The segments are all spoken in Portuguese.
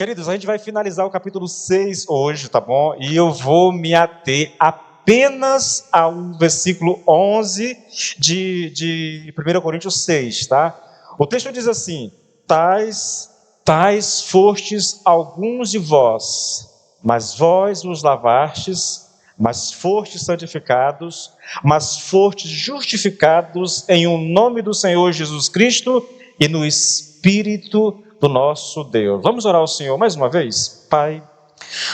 Queridos, a gente vai finalizar o capítulo 6 hoje, tá bom? E eu vou me ater apenas ao versículo 11 de 1 Coríntios 6, tá? O texto diz assim: tais fostes alguns de vós, mas vós os lavastes, mas fostes santificados, mas fostes justificados em o nome do Senhor Jesus Cristo e no Espírito do nosso Deus. Vamos orar ao Senhor mais uma vez? Pai,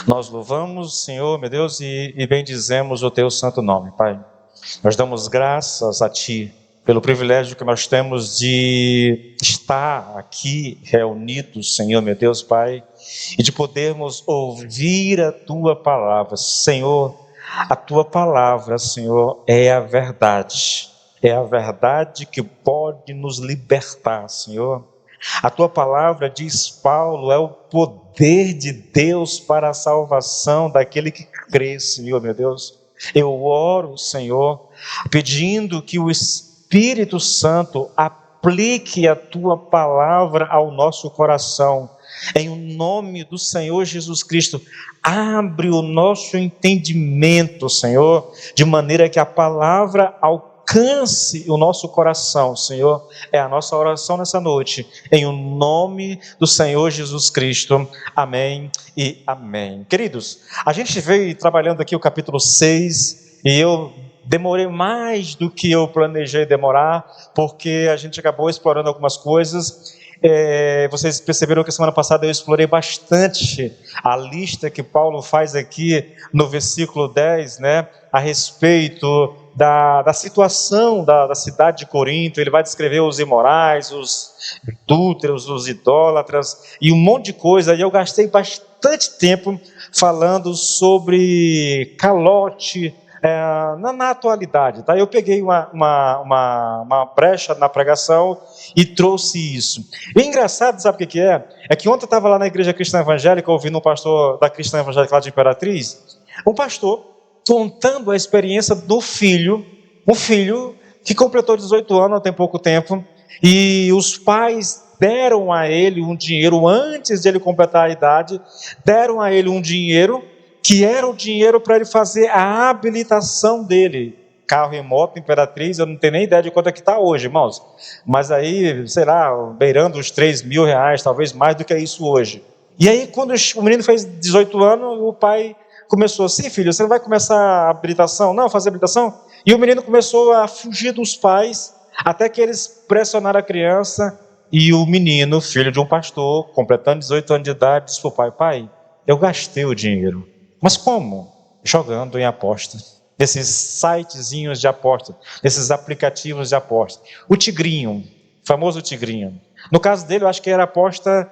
nós louvamos, Senhor, meu Deus, e bendizemos o Teu santo nome, Pai. Nós damos graças a Ti pelo privilégio que nós temos de estar aqui reunidos, Senhor, meu Deus, Pai, e de podermos ouvir a Tua palavra. Senhor, a Tua palavra, Senhor, é a verdade que pode nos libertar, Senhor. A Tua palavra, diz Paulo, é o poder de Deus para a salvação daquele que crê, Senhor, meu Deus. Eu oro, Senhor, pedindo que o Espírito Santo aplique a Tua palavra ao nosso coração. Em nome do Senhor Jesus Cristo, abre o nosso entendimento, Senhor, de maneira que a palavra alcance o nosso coração, Senhor. É a nossa oração nessa noite, em o nome do Senhor Jesus Cristo. Amém e amém. Queridos, a gente veio trabalhando aqui o capítulo 6 e eu demorei mais do que eu planejei demorar, porque a gente acabou explorando algumas coisas. Vocês perceberam que semana passada eu explorei bastante a lista que Paulo faz aqui no versículo 10, né, a respeito da situação da cidade de Corinto. Ele vai descrever os imorais, os adúlteros, os idólatras e um monte de coisa, e eu gastei bastante tempo falando sobre calote na atualidade, tá? Eu peguei uma brecha na pregação e trouxe isso. E engraçado, sabe o que é? É que ontem eu estava lá na Igreja Cristã Evangélica, ouvindo um pastor da Cristã Evangélica lá de Imperatriz, um pastor contando a experiência do filho, um filho que completou 18 anos há tem pouco tempo, e os pais deram a ele um dinheiro, antes de ele completar a idade, deram a ele um dinheiro, que era o dinheiro para ele fazer a habilitação dele. Carro e moto, Imperatriz, eu não tenho nem ideia de quanto é que está hoje, irmãos, mas aí, sei lá, beirando os 3 mil reais, talvez mais do que isso hoje. E aí, quando o menino fez 18 anos, o pai começou assim: filho, você não vai começar a habilitação? Não, fazer habilitação? E o menino começou a fugir dos pais, até que eles pressionaram a criança, e o menino, filho de um pastor, completando 18 anos de idade, disse para o pai: pai, eu gastei o dinheiro. Mas como? Jogando em aposta, nesses sitezinhos de aposta, nesses aplicativos de aposta. O Tigrinho, famoso Tigrinho. No caso dele, eu acho que era aposta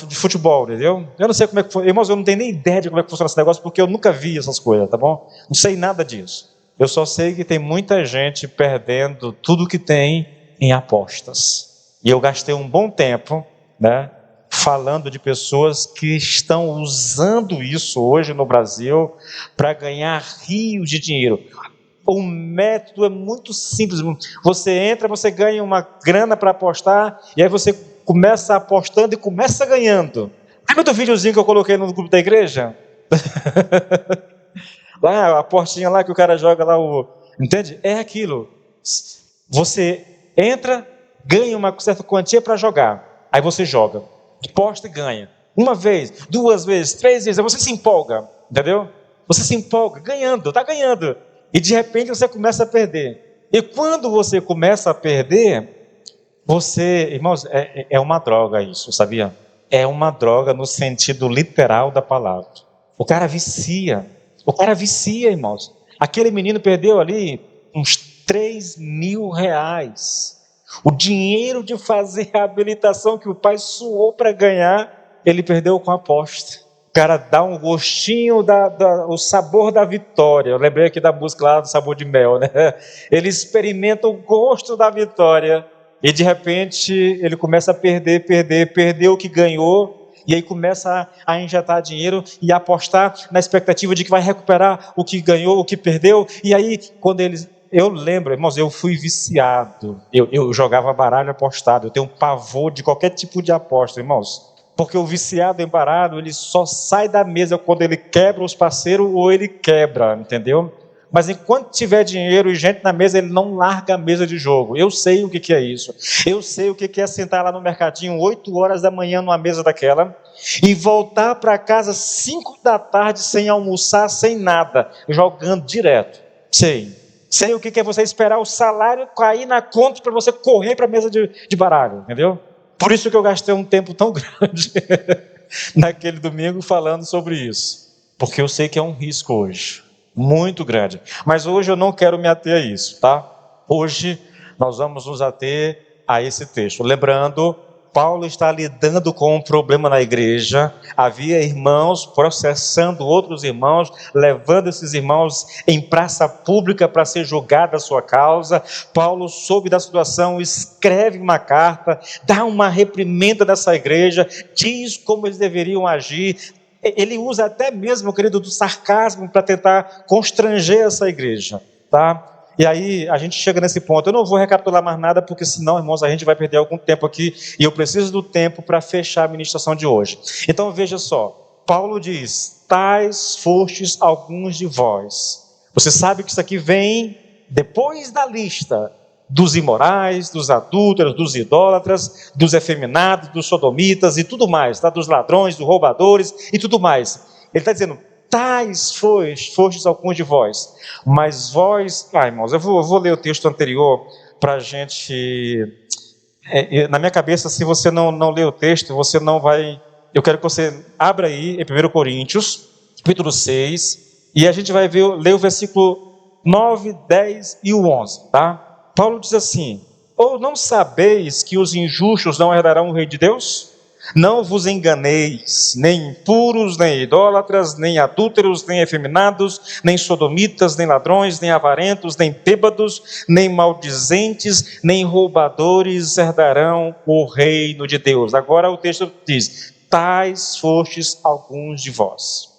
de futebol, entendeu? Eu não sei como é que foi, irmãos, eu não tenho nem ideia de como é que funciona esse negócio, porque eu nunca vi essas coisas, tá bom? Não sei nada disso. Eu só sei que tem muita gente perdendo tudo que tem em apostas. E eu gastei um bom tempo, né, falando de pessoas que estão usando isso hoje no Brasil para ganhar rios de dinheiro. O método é muito simples. Você entra, você ganha uma grana para apostar, e aí você começa apostando e começa ganhando. Lembra do videozinho que eu coloquei no grupo da igreja? Lá, a portinha lá que o cara joga lá, entende? É aquilo. Você entra, ganha uma certa quantia para jogar. Aí você joga, aposta e ganha. Uma vez, 2 vezes, 3 vezes, aí você se empolga, entendeu? Você se empolga, ganhando, está ganhando. E de repente você começa a perder. E quando você começa a perder, você, irmãos, é uma droga isso, sabia? É uma droga no sentido literal da palavra. O cara vicia, irmãos. Aquele menino perdeu ali uns 3 mil reais. O dinheiro de fazer a habilitação que o pai suou para ganhar, ele perdeu com a aposta. O cara dá um gostinho, o sabor da vitória. Eu lembrei aqui da música lá do Sabor de Mel, né? Ele experimenta o gosto da vitória e de repente ele começa a perder o que ganhou, e aí começa a injetar dinheiro e a apostar na expectativa de que vai recuperar o que ganhou, o que perdeu. E aí, quando eles... Eu lembro, irmãos, eu fui viciado. Eu jogava baralho apostado. Eu tenho um pavor de qualquer tipo de aposta, irmãos. Porque o viciado em baralho, ele só sai da mesa quando ele quebra os parceiros ou ele quebra, entendeu? Mas enquanto tiver dinheiro e gente na mesa, ele não larga a mesa de jogo. Eu sei o que é isso. Eu sei o que é sentar lá no mercadinho 8 horas da manhã numa mesa daquela e voltar para casa 5 da tarde sem almoçar, sem nada, jogando direto. Sei. Sei o que é você esperar o salário cair na conta para você correr para a mesa de baralho, entendeu? Por isso que eu gastei um tempo tão grande naquele domingo falando sobre isso. Porque eu sei que é um risco hoje, muito grande. Mas hoje eu não quero me ater a isso, tá? Hoje nós vamos nos ater a esse texto. Lembrando, Paulo está lidando com um problema na igreja. Havia irmãos processando outros irmãos, levando esses irmãos em praça pública para ser julgada a sua causa. Paulo soube da situação, escreve uma carta, dá uma reprimenda dessa igreja, diz como eles deveriam agir. Ele usa até mesmo, querido, do sarcasmo para tentar constranger essa igreja, tá? E aí a gente chega nesse ponto. Eu não vou recapitular mais nada, porque senão, irmãos, a gente vai perder algum tempo aqui, e eu preciso do tempo para fechar a ministração de hoje. Então veja só, Paulo diz: tais fostes alguns de vós. Você sabe que isso aqui vem depois da lista dos imorais, dos adúlteros, dos idólatras, dos efeminados, dos sodomitas e tudo mais, tá? Dos ladrões, dos roubadores e tudo mais. Ele está dizendo: tais fostes alguns de vós, mas vós... irmãos, eu vou ler o texto anterior para a gente... na minha cabeça, se você não ler o texto, você não vai... Eu quero que você abra aí em 1 Coríntios, capítulo 6, e a gente vai ler o versículo 9, 10 e o 11, tá? Paulo diz assim: ou não sabeis que os injustos não herdarão o reino de Deus? Não vos enganeis, nem impuros, nem idólatras, nem adúlteros, nem efeminados, nem sodomitas, nem ladrões, nem avarentos, nem bêbados, nem maldizentes, nem roubadores herdarão o reino de Deus. Agora o texto diz: tais fostes alguns de vós.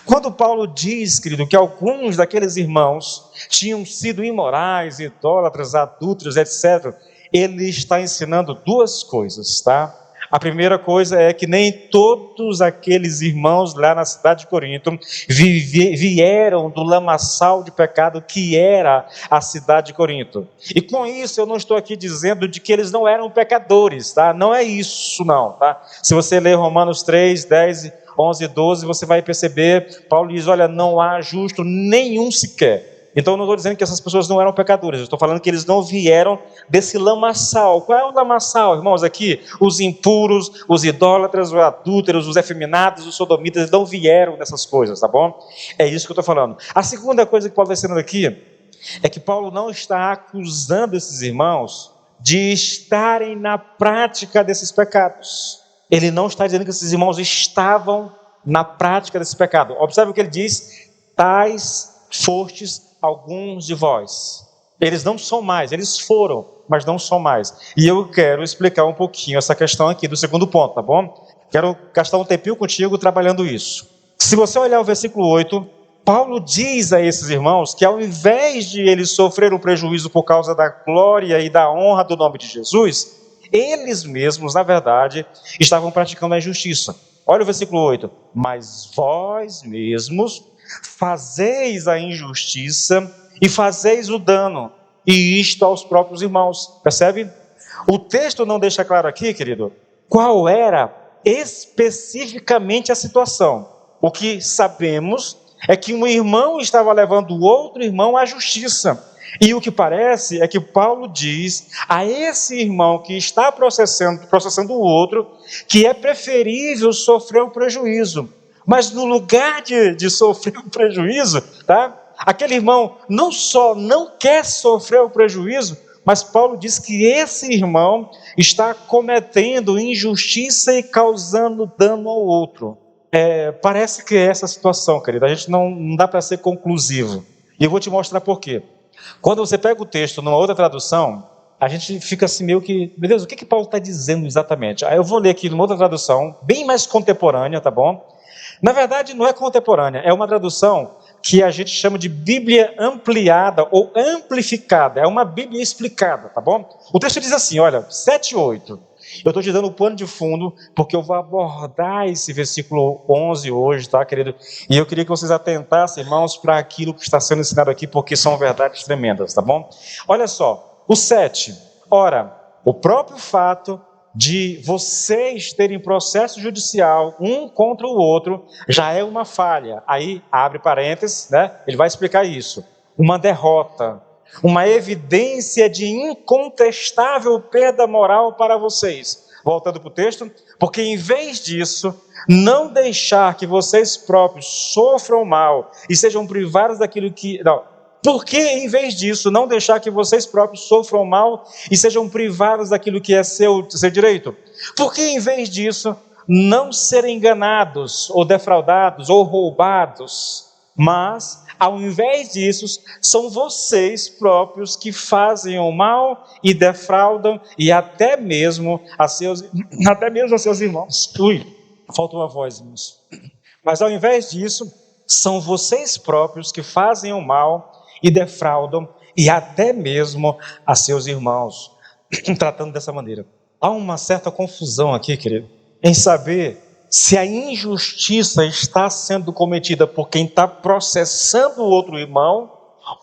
Quando Paulo diz, querido, que alguns daqueles irmãos tinham sido imorais, idólatras, adúlteros, etc., ele está ensinando duas coisas, tá? A primeira coisa é que nem todos aqueles irmãos lá na cidade de Corinto vieram do lamaçal de pecado que era a cidade de Corinto. E com isso eu não estou aqui dizendo de que eles não eram pecadores, tá? Não é isso não, tá? Se você ler Romanos 3, 10, 11 e 12, você vai perceber, Paulo diz: olha, não há justo nenhum sequer. Então eu não estou dizendo que essas pessoas não eram pecadores, eu estou falando que eles não vieram desse lamaçal. Qual é o lamaçal, irmãos? Aqui, os impuros, os idólatras, os adúlteros, os efeminados, os sodomitas, eles não vieram dessas coisas, tá bom? É isso que eu estou falando. A segunda coisa que Paulo está ensinando aqui é que Paulo não está acusando esses irmãos de estarem na prática desses pecados. Ele não está dizendo que esses irmãos estavam na prática desse pecado. Observe o que ele diz: tais fostes alguns de vós. Eles não são mais, eles foram, mas não são mais. E eu quero explicar um pouquinho essa questão aqui do segundo ponto, tá bom? Quero gastar um tempinho contigo trabalhando isso. Se você olhar o versículo 8, Paulo diz a esses irmãos que ao invés de eles sofrerem um prejuízo por causa da glória e da honra do nome de Jesus, eles mesmos, na verdade, estavam praticando a injustiça. Olha o versículo 8. Mas vós mesmos fazeis a injustiça e fazeis o dano, e isto aos próprios irmãos. Percebe? O texto não deixa claro aqui, querido, qual era especificamente a situação. O que sabemos é que um irmão estava levando o outro irmão à justiça. E o que parece é que Paulo diz a esse irmão que está processando o outro, que é preferível sofrer o prejuízo. Mas no lugar de sofrer o prejuízo, tá? Aquele irmão não só não quer sofrer o prejuízo, mas Paulo diz que esse irmão está cometendo injustiça e causando dano ao outro. Parece que é essa a situação, querido. A gente não dá para ser conclusivo. E eu vou te mostrar por quê. Quando você pega o texto numa outra tradução, a gente fica assim meio que... Meu Deus, o que Paulo está dizendo exatamente? Aí eu vou ler aqui numa outra tradução, bem mais contemporânea, tá bom? Na verdade, não é contemporânea, é uma tradução que a gente chama de Bíblia ampliada ou amplificada. É uma Bíblia explicada, tá bom? O texto diz assim, olha, 7:8. Eu estou te dando o pano de fundo, porque eu vou abordar esse versículo 11 hoje, tá, querido? E eu queria que vocês atentassem, irmãos, para aquilo que está sendo ensinado aqui, porque são verdades tremendas, tá bom? Olha só, o 7. Ora, o próprio fato de vocês terem processo judicial um contra o outro já é uma falha. Aí, abre parênteses, né? Ele vai explicar isso. Uma derrota, uma evidência de incontestável perda moral para vocês. Voltando para o texto, porque em vez disso, não deixar que vocês próprios sofram mal e sejam privados daquilo que... Não, porque em vez disso, não deixar que vocês próprios sofram mal e sejam privados daquilo que é seu direito? Porque em vez disso, não serem enganados ou defraudados ou roubados, mas... ao invés disso, são vocês próprios que fazem o mal e defraudam e até mesmo a seus irmãos. Ui, faltou uma voz, irmãos. Mas ao invés disso, são vocês próprios que fazem o mal e defraudam e até mesmo a seus irmãos. Tratando dessa maneira. Há uma certa confusão aqui, querido, em saber se a injustiça está sendo cometida por quem está processando o outro irmão,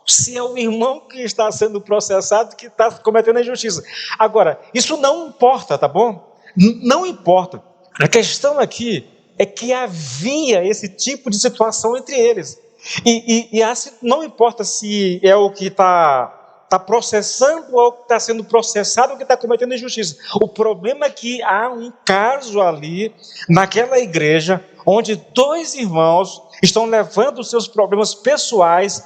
se é o irmão que está sendo processado que está cometendo a injustiça. Agora, isso não importa, tá bom? Não importa. A questão aqui é que havia esse tipo de situação entre eles. Não importa se é o que está processando ou que está sendo processado ou que está cometendo injustiça. O problema é que há um caso ali, naquela igreja, onde dois irmãos estão levando os seus problemas pessoais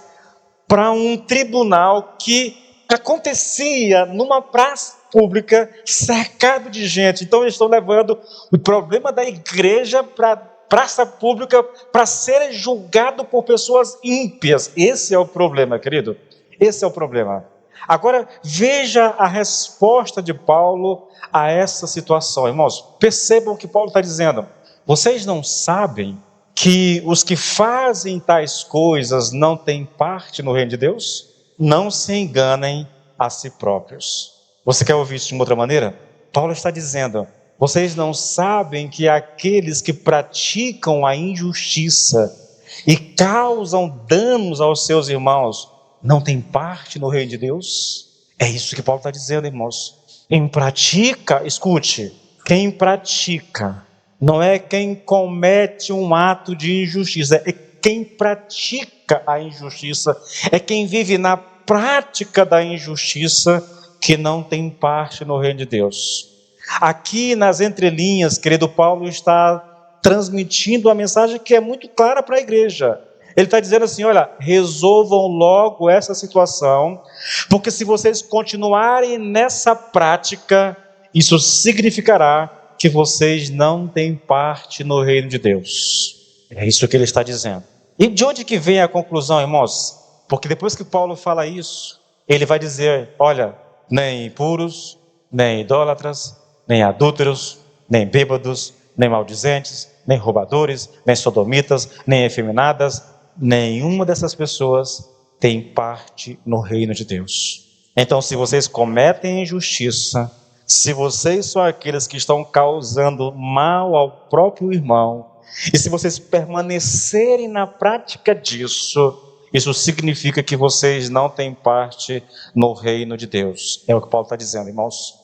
para um tribunal que acontecia numa praça pública, cercado de gente. Então eles estão levando o problema da igreja para praça pública para ser julgado por pessoas ímpias. Esse é o problema, querido. Esse é o problema. Agora, veja a resposta de Paulo a essa situação. Irmãos, percebam o que Paulo está dizendo. Vocês não sabem que os que fazem tais coisas não têm parte no reino de Deus? Não se enganem a si próprios. Você quer ouvir isso de uma outra maneira? Paulo está dizendo, vocês não sabem que aqueles que praticam a injustiça e causam danos aos seus irmãos não têm parte no reino de Deus? É isso que Paulo está dizendo, irmãos. Escute, quem pratica não é quem comete um ato de injustiça, é quem pratica a injustiça, é quem vive na prática da injustiça que não tem parte no reino de Deus. Aqui nas entrelinhas, querido, Paulo está transmitindo a mensagem que é muito clara para a igreja. Ele está dizendo assim, olha, resolvam logo essa situação, porque se vocês continuarem nessa prática, isso significará que vocês não têm parte no reino de Deus. É isso que ele está dizendo. E de onde que vem a conclusão, irmãos? Porque depois que Paulo fala isso, ele vai dizer, olha, nem impuros, nem idólatras, nem adúlteros, nem bêbados, nem maldizentes, nem roubadores, nem sodomitas, nem efeminadas, nenhuma dessas pessoas tem parte no reino de Deus. Então, se vocês cometem injustiça, se vocês são aqueles que estão causando mal ao próprio irmão, e se vocês permanecerem na prática disso, isso significa que vocês não têm parte no reino de Deus. É o que Paulo está dizendo, irmãos.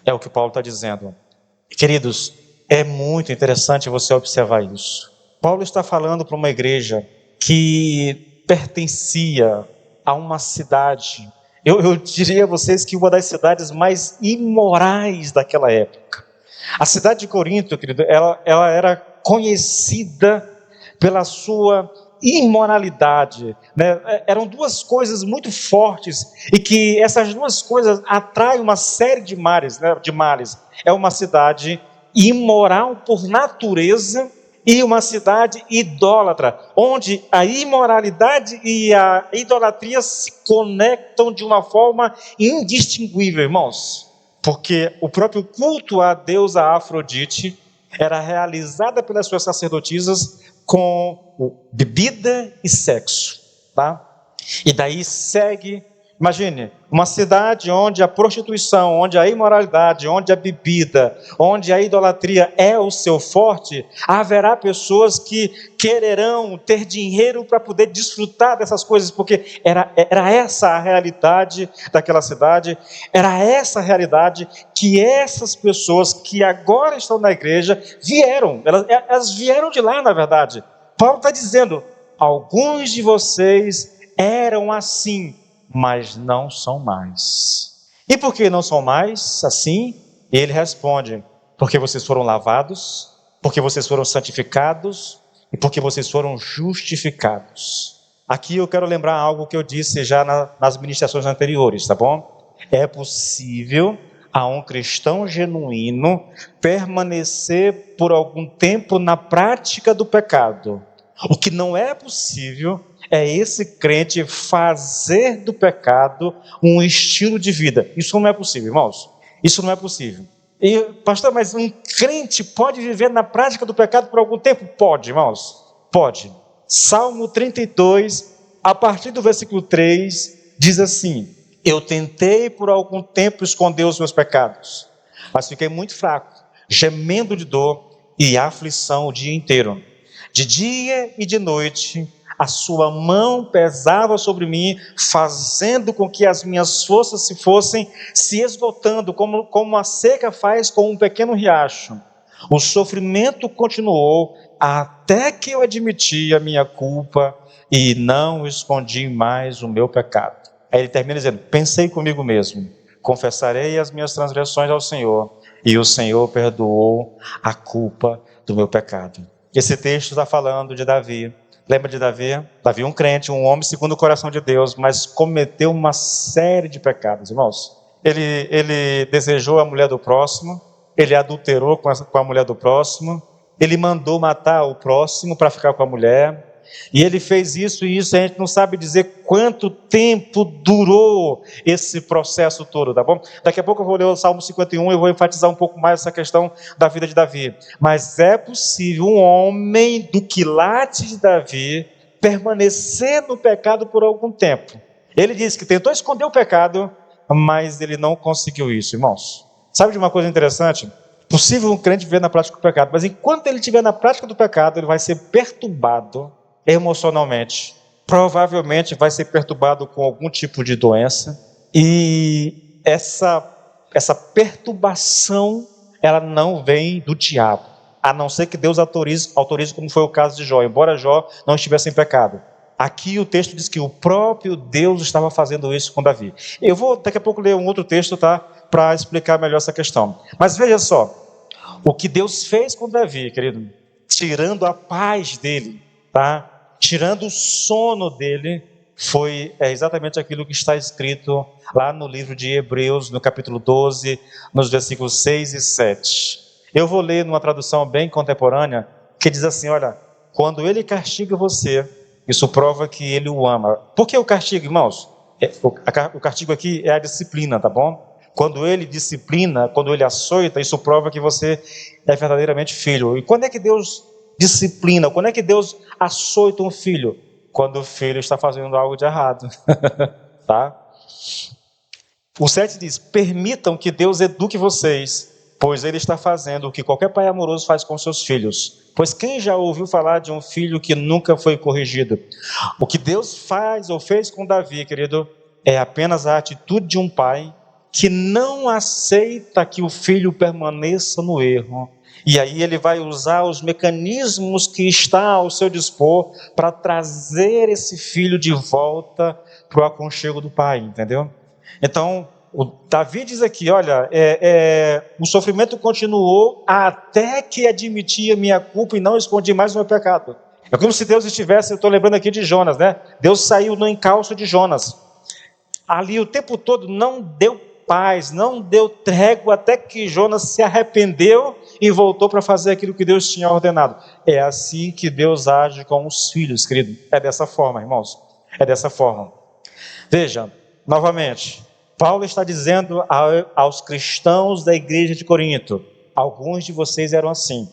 É o que Paulo está dizendo. Queridos, é muito interessante você observar isso. Paulo está falando para uma igreja que pertencia a uma cidade, eu diria a vocês que uma das cidades mais imorais daquela época. A cidade de Corinto, querido, ela era conhecida pela sua imoralidade, né? Eram duas coisas muito fortes e que essas duas coisas atraem uma série de males, né? É uma cidade imoral por natureza e uma cidade idólatra, onde a imoralidade e a idolatria se conectam de uma forma indistinguível, irmãos, porque o próprio culto à deusa Afrodite era realizada pelas suas sacerdotisas com bebida e sexo, tá? E daí segue Imagine, uma cidade onde a prostituição, onde a imoralidade, onde a bebida, onde a idolatria é o seu forte, haverá pessoas que quererão ter dinheiro para poder desfrutar dessas coisas, porque era essa a realidade daquela cidade, era essa a realidade que essas pessoas que agora estão na igreja vieram, elas vieram de lá, na verdade. Paulo está dizendo, alguns de vocês eram assim, mas não são mais. E por que não são mais assim? Ele responde, porque vocês foram lavados, porque vocês foram santificados e porque vocês foram justificados. Aqui eu quero lembrar algo que eu disse já nas ministrações anteriores, tá bom? É possível a um cristão genuíno permanecer por algum tempo na prática do pecado. O que não é possível é esse crente fazer do pecado um estilo de vida. Isso não é possível, irmãos. Isso não é possível. E, pastor, mas um crente pode viver na prática do pecado por algum tempo? Pode, irmãos. Pode. Salmo 32, a partir do versículo 3, diz assim: eu tentei por algum tempo esconder os meus pecados, mas fiquei muito fraco, gemendo de dor e aflição o dia inteiro. De dia e de noite, a sua mão pesava sobre mim, fazendo com que as minhas forças fossem se esgotando, como a seca faz com um pequeno riacho. O sofrimento continuou até que eu admiti a minha culpa e não escondi mais o meu pecado. Aí ele termina dizendo, pensei comigo mesmo, confessarei as minhas transgressões ao Senhor, e o Senhor perdoou a culpa do meu pecado. Esse texto está falando de Davi. Lembra de Davi? Davi, um crente, um homem segundo o coração de Deus, mas cometeu uma série de pecados, irmãos. Ele desejou a mulher do próximo, ele adulterou com a mulher do próximo, ele mandou matar o próximo para ficar com a mulher, e ele fez isso e isso, a gente não sabe dizer quanto tempo durou esse processo todo, tá bom? Daqui a pouco eu vou ler o Salmo 51 e eu vou enfatizar um pouco mais essa questão da vida de Davi. Mas é possível um homem do quilate de Davi permanecer no pecado por algum tempo. Ele disse que tentou esconder o pecado, mas ele não conseguiu isso, irmãos. Sabe de uma coisa interessante? Possível um crente viver na prática do pecado, mas enquanto ele estiver na prática do pecado, ele vai ser perturbado emocionalmente, provavelmente vai ser perturbado com algum tipo de doença, e essa perturbação, ela não vem do diabo, a não ser que Deus autorize, como foi o caso de Jó, embora Jó não estivesse em pecado. Aqui o texto diz que o próprio Deus estava fazendo isso com Davi. Eu vou daqui a pouco ler um outro texto, tá? Para explicar melhor essa questão. Mas veja só, o que Deus fez com Davi, querido, tirando a paz dele, tá? Tirando o sono dele, foi exatamente aquilo que está escrito lá no livro de Hebreus, no capítulo 12, nos versículos 6 e 7. Eu vou ler numa tradução bem contemporânea, que diz assim, olha, quando ele castiga você, isso prova que ele o ama. Por que o castigo, irmãos? O castigo aqui é a disciplina, tá bom? Quando ele disciplina, quando ele açoita, isso prova que você é verdadeiramente filho. E quando é que Deus disciplina? Quando é que Deus açoita um filho? Quando o filho está fazendo algo de errado. Tá? O 7 diz, permitam que Deus eduque vocês, pois ele está fazendo o que qualquer pai amoroso faz com seus filhos. Pois quem já ouviu falar de um filho que nunca foi corrigido? O que Deus faz ou fez com Davi, querido, é apenas a atitude de um pai que não aceita que o filho permaneça no erro. E aí ele vai usar os mecanismos que está ao seu dispor para trazer esse filho de volta para o aconchego do pai, entendeu? Então, o Davi diz aqui, olha, o sofrimento continuou até que admiti a minha culpa e não escondi mais o meu pecado. É como se Deus estivesse, eu estou lembrando aqui de Jonas, né? Deus saiu no encalço de Jonas. Ali o tempo todo não deu paz, não deu trégua até que Jonas se arrependeu e voltou para fazer aquilo que Deus tinha ordenado. É assim que Deus age com os filhos, querido. É dessa forma, irmãos. É dessa forma. Veja, novamente, Paulo está dizendo aos cristãos da igreja de Corinto, alguns de vocês eram assim.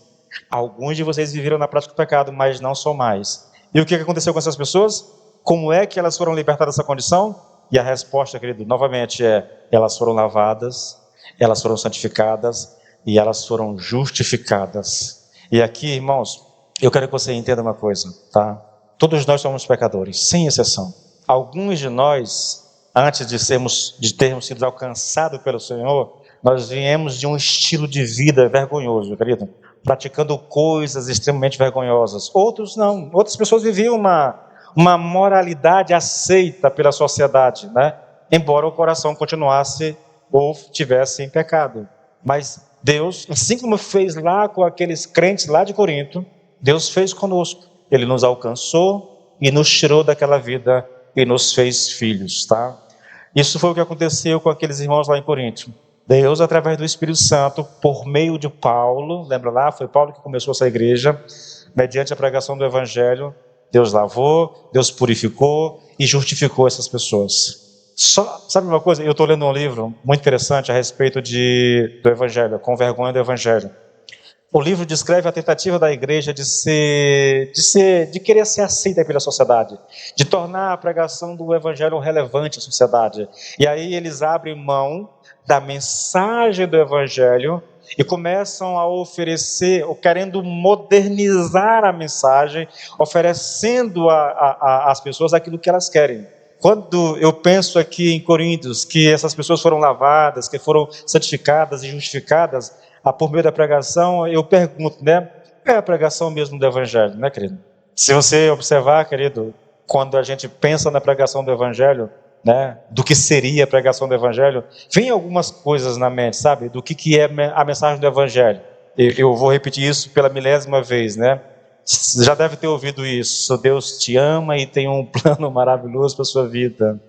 Alguns de vocês viveram na prática do pecado, mas não são mais. E o que aconteceu com essas pessoas? Como é que elas foram libertadas dessa condição? E a resposta, querido, novamente elas foram lavadas, elas foram santificadas e elas foram justificadas. E aqui, irmãos, eu quero que você entenda uma coisa, tá? Todos nós somos pecadores, sem exceção. Alguns de nós, antes de termos sido alcançados pelo Senhor, nós viemos de um estilo de vida vergonhoso, querido, praticando coisas extremamente vergonhosas. Outros não, outras pessoas viviam uma moralidade aceita pela sociedade, né? Embora o coração continuasse ou tivesse em pecado. Mas Deus, assim como fez lá com aqueles crentes lá de Corinto, Deus fez conosco. Ele nos alcançou e nos tirou daquela vida e nos fez filhos, tá? Isso foi o que aconteceu com aqueles irmãos lá em Corinto. Deus, através do Espírito Santo, por meio de Paulo, lembra lá? Foi Paulo que começou essa igreja, mediante a pregação do Evangelho, Deus lavou, Deus purificou e justificou essas pessoas. Sabe uma coisa? Eu estou lendo um livro muito interessante a respeito do Evangelho, Com Vergonha do Evangelho. O livro descreve a tentativa da igreja de querer ser aceita pela sociedade, de tornar a pregação do Evangelho relevante à sociedade. E aí eles abrem mão da mensagem do Evangelho e começam a oferecer, ou querendo modernizar a mensagem, oferecendo às pessoas aquilo que elas querem. Quando eu penso aqui em Coríntios, que essas pessoas foram lavadas, que foram santificadas e justificadas por meio da pregação, eu pergunto, né? É a pregação mesmo do Evangelho, né, querido? Se você observar, querido, quando a gente pensa na pregação do Evangelho, né, do que seria a pregação do Evangelho, vem algumas coisas na mente, sabe? Do que é a mensagem do Evangelho. Eu vou repetir isso pela milésima vez, né? Você já deve ter ouvido isso. Deus te ama e tem um plano maravilhoso para a sua vida.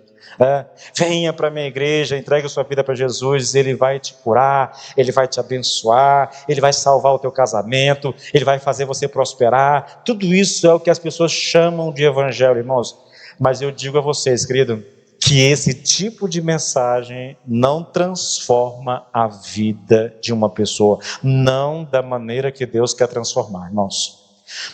Venha para a minha igreja, entregue a sua vida para Jesus, Ele vai te curar, Ele vai te abençoar, Ele vai salvar o teu casamento, Ele vai fazer você prosperar. Tudo isso é o que as pessoas chamam de Evangelho, irmãos. Mas eu digo a vocês, querido, que esse tipo de mensagem não transforma a vida de uma pessoa, não da maneira que Deus quer transformar, irmãos.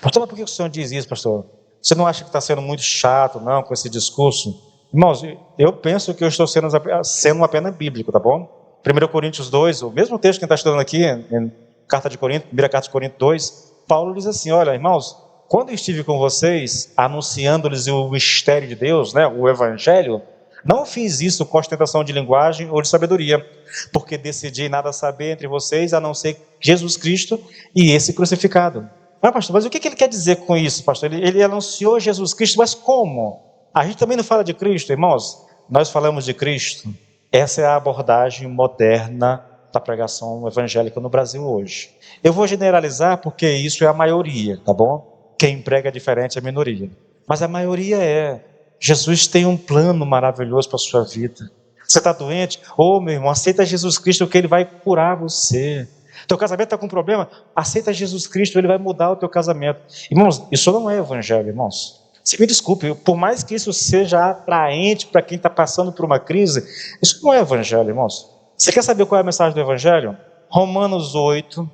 Pastor, mas por que o senhor diz isso, pastor? Você não acha que está sendo muito chato, não, com esse discurso? Irmãos, eu penso que eu estou sendo apenas bíblico, tá bom? 1 Coríntios 2, o mesmo texto que a gente está estudando aqui, em Carta de Corinto, 1 Carta de Corinto 2, Paulo diz assim, olha, irmãos, quando eu estive com vocês, anunciando-lhes o mistério de Deus, né, o Evangelho, não fiz isso com ostentação de linguagem ou de sabedoria, porque decidi nada saber entre vocês, a não ser Jesus Cristo e esse crucificado. Pastor, mas o que ele quer dizer com isso, pastor? Ele anunciou Jesus Cristo, mas como? A gente também não fala de Cristo, irmãos. Nós falamos de Cristo. Essa é a abordagem moderna da pregação evangélica no Brasil hoje. Eu vou generalizar porque isso é a maioria, tá bom? Quem prega diferente é a minoria. Mas a maioria Jesus tem um plano maravilhoso para a sua vida. Você está doente? Meu irmão, aceita Jesus Cristo que Ele vai curar você. Teu casamento está com problema? Aceita Jesus Cristo, Ele vai mudar o teu casamento. Irmãos, isso não é evangelho, irmãos. Se me desculpe, por mais que isso seja atraente para quem está passando por uma crise, isso não é evangelho, irmãos. Você quer saber qual é a mensagem do evangelho? Romanos 8,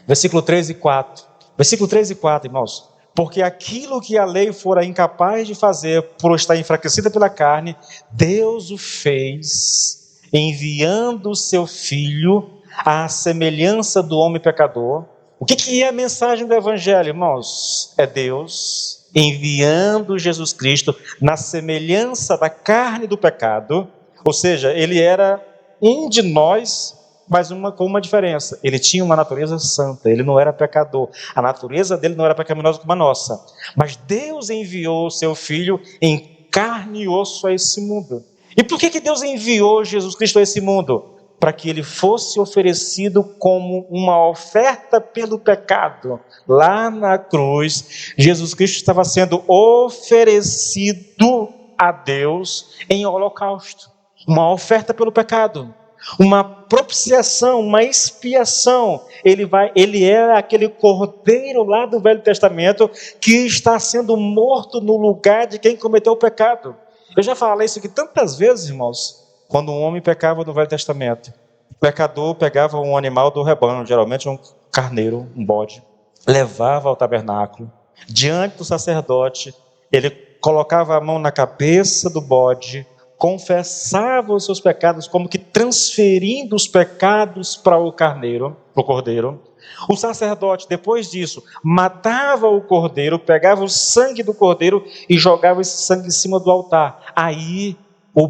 versículo 3 e 4. Versículo 3 e 4, irmãos. Porque aquilo que a lei fora incapaz de fazer, por estar enfraquecida pela carne, Deus o fez, enviando o seu Filho à semelhança do homem pecador. O que é a mensagem do Evangelho, irmãos? É Deus enviando Jesus Cristo na semelhança da carne do pecado, ou seja, Ele era um de nós, mas com uma diferença. Ele tinha uma natureza santa, Ele não era pecador. A natureza dele não era pecaminosa como a nossa. Mas Deus enviou o seu Filho em carne e osso a esse mundo. E por que Deus enviou Jesus Cristo a esse mundo? Para que Ele fosse oferecido como uma oferta pelo pecado. Lá na cruz, Jesus Cristo estava sendo oferecido a Deus em holocausto. Uma oferta pelo pecado. Uma propiciação, uma expiação. Ele é aquele cordeiro lá do Velho Testamento que está sendo morto no lugar de quem cometeu o pecado. Eu já falei isso aqui tantas vezes, irmãos. Quando um homem pecava no Velho Testamento, o pecador pegava um animal do rebanho, geralmente um carneiro, um bode, levava ao tabernáculo, diante do sacerdote, ele colocava a mão na cabeça do bode, confessava os seus pecados, como que transferindo os pecados para o carneiro, para o cordeiro. O sacerdote, depois disso, matava o cordeiro, pegava o sangue do cordeiro e jogava esse sangue em cima do altar. Aí o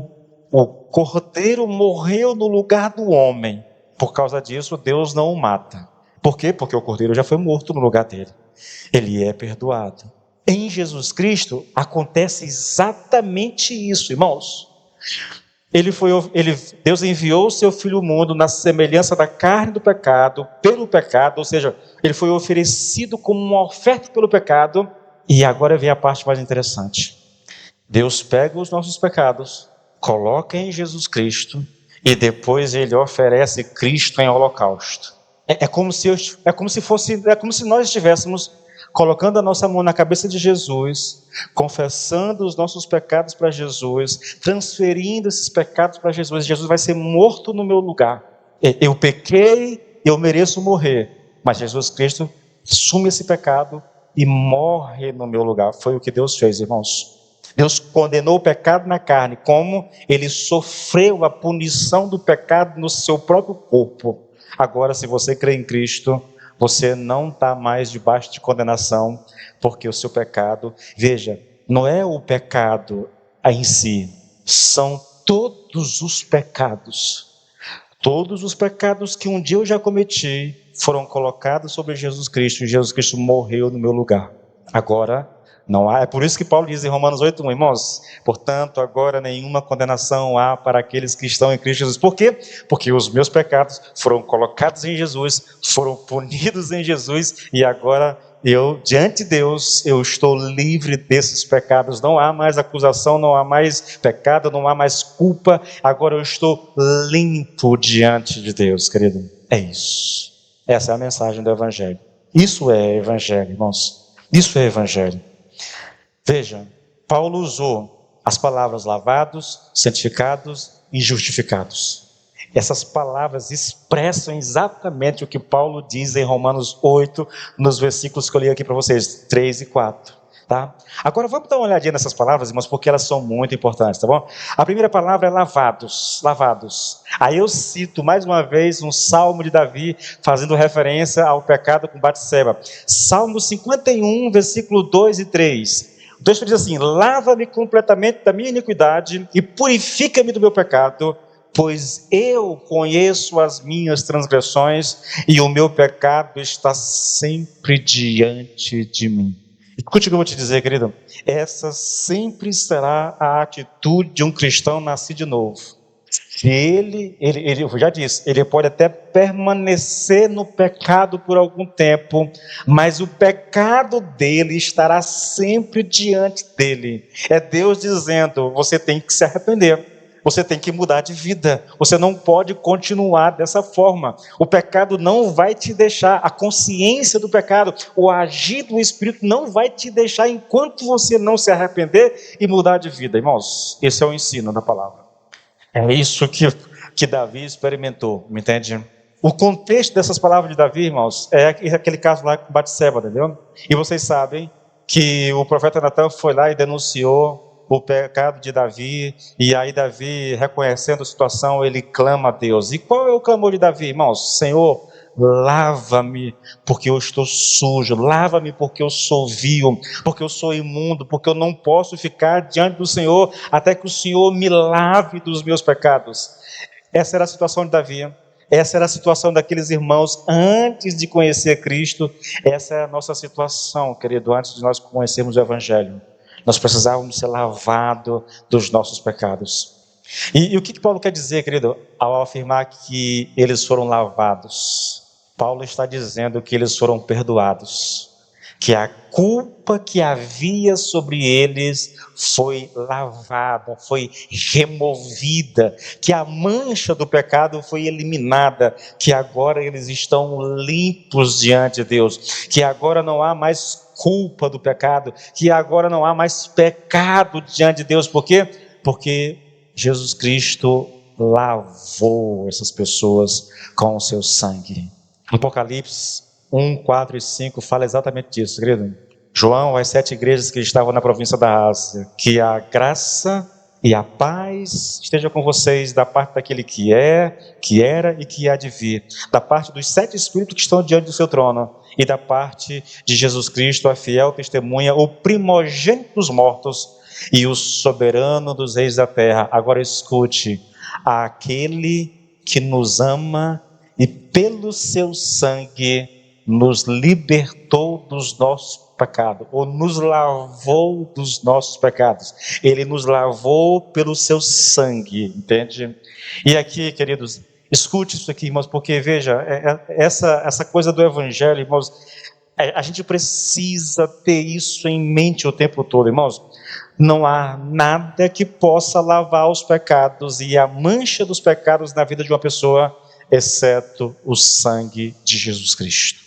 cordeiro morreu no lugar do homem. Por causa disso, Deus não o mata. Por quê? Porque o cordeiro já foi morto no lugar dele. Ele é perdoado. Em Jesus Cristo acontece exatamente isso, irmãos. Deus enviou o seu Filho ao mundo na semelhança da carne do pecado, pelo pecado, ou seja, ele foi oferecido como uma oferta pelo pecado. E agora vem a parte mais interessante. Deus pega os nossos pecados, coloca em Jesus Cristo e depois ele oferece Cristo em holocausto. É como se nós estivéssemos colocando a nossa mão na cabeça de Jesus, confessando os nossos pecados para Jesus, transferindo esses pecados para Jesus. Jesus vai ser morto no meu lugar. Eu pequei, eu mereço morrer, mas Jesus Cristo assume esse pecado e morre no meu lugar. Foi o que Deus fez, irmãos. Deus condenou o pecado na carne, como ele sofreu a punição do pecado no seu próprio corpo. Agora, se você crê em Cristo, você não está mais debaixo de condenação, porque o seu pecado, veja, não é o pecado em si, são todos os pecados. Todos os pecados que um dia eu já cometi foram colocados sobre Jesus Cristo, e Jesus Cristo morreu no meu lugar. Agora, não há, é por isso que Paulo diz em Romanos 8:1, irmãos, portanto, agora nenhuma condenação há para aqueles que estão em Cristo Jesus. Por quê? Porque os meus pecados foram colocados em Jesus, foram punidos em Jesus, e agora eu, diante de Deus, eu estou livre desses pecados. Não há mais acusação, não há mais pecado, não há mais culpa. Agora eu estou limpo diante de Deus, querido. É isso. Essa é a mensagem do Evangelho. Isso é Evangelho, irmãos. Isso é Evangelho. Veja, Paulo usou as palavras lavados, santificados e justificados. Essas palavras expressam exatamente o que Paulo diz em Romanos 8, nos versículos que eu li aqui para vocês, 3 e 4. Tá? Agora vamos dar uma olhadinha nessas palavras, irmãos, porque elas são muito importantes, tá bom? A primeira palavra é lavados, lavados. Aí eu cito mais uma vez um salmo de Davi, fazendo referência ao pecado com Batseba. Salmo 51, versículo 2 e 3. O texto diz assim: lava-me completamente da minha iniquidade e purifica-me do meu pecado, pois eu conheço as minhas transgressões e o meu pecado está sempre diante de mim. Escute o que eu vou te dizer, querido. Essa sempre será a atitude de um cristão nascido de novo. Ele, eu já disse, ele pode até permanecer no pecado por algum tempo, mas o pecado dele estará sempre diante dele. É Deus dizendo: você tem que se arrepender. Você tem que mudar de vida. Você não pode continuar dessa forma. O pecado não vai te deixar. A consciência do pecado, o agir do Espírito não vai te deixar enquanto você não se arrepender e mudar de vida. Irmãos, esse é o ensino da palavra. É isso que Davi experimentou, me entende? O contexto dessas palavras de Davi, irmãos, é aquele caso lá com Batseba, entendeu? E vocês sabem que o profeta Natan foi lá e denunciou o pecado de Davi, e aí Davi, reconhecendo a situação, ele clama a Deus. E qual é o clamor de Davi, irmãos? Senhor, lava-me porque eu estou sujo, lava-me porque eu sou vil, porque eu sou imundo, porque eu não posso ficar diante do Senhor até que o Senhor me lave dos meus pecados. Essa era a situação de Davi, essa era a situação daqueles irmãos antes de conhecer Cristo. Essa é a nossa situação, querido, antes de nós conhecermos o Evangelho. Nós precisávamos ser lavados dos nossos pecados. E o que Paulo quer dizer, querido, ao afirmar que eles foram lavados? Paulo está dizendo que eles foram perdoados, que a culpa que havia sobre eles foi lavada, foi removida, que a mancha do pecado foi eliminada, que agora eles estão limpos diante de Deus, que agora não há mais culpa do pecado, que agora não há mais pecado diante de Deus. Por quê? Porque Jesus Cristo lavou essas pessoas com o seu sangue. Apocalipse 1, 4 e 5 fala exatamente disso, querido. João, as 7 igrejas que estavam na província da Ásia, que a graça e a paz esteja com vocês da parte daquele que é, que era e que há de vir, da parte dos 7 Espíritos que estão diante do seu trono, e da parte de Jesus Cristo, a fiel testemunha, o primogênito dos mortos e o soberano dos reis da terra. Agora escute, aquele que nos ama e pelo seu sangue nos libertou dos nossos pecados, ou nos lavou dos nossos pecados. Ele nos lavou pelo seu sangue, entende? E aqui, queridos, escute isso aqui, irmãos, porque veja, essa coisa do evangelho, irmãos, a gente precisa ter isso em mente o tempo todo, irmãos. Não há nada que possa lavar os pecados e a mancha dos pecados na vida de uma pessoa, exceto o sangue de Jesus Cristo.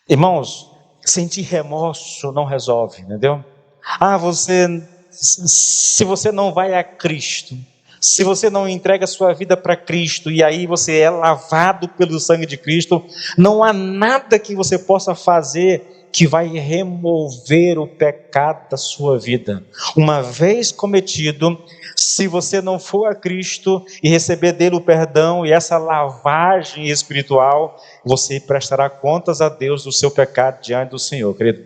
Irmãos, sentir remorso não resolve, entendeu? Se você não vai a Cristo, se você não entrega a sua vida para Cristo, e aí você é lavado pelo sangue de Cristo, não há nada que você possa fazer que vai remover o pecado da sua vida. Uma vez cometido, se você não for a Cristo e receber dele o perdão e essa lavagem espiritual, você prestará contas a Deus do seu pecado diante do Senhor, querido.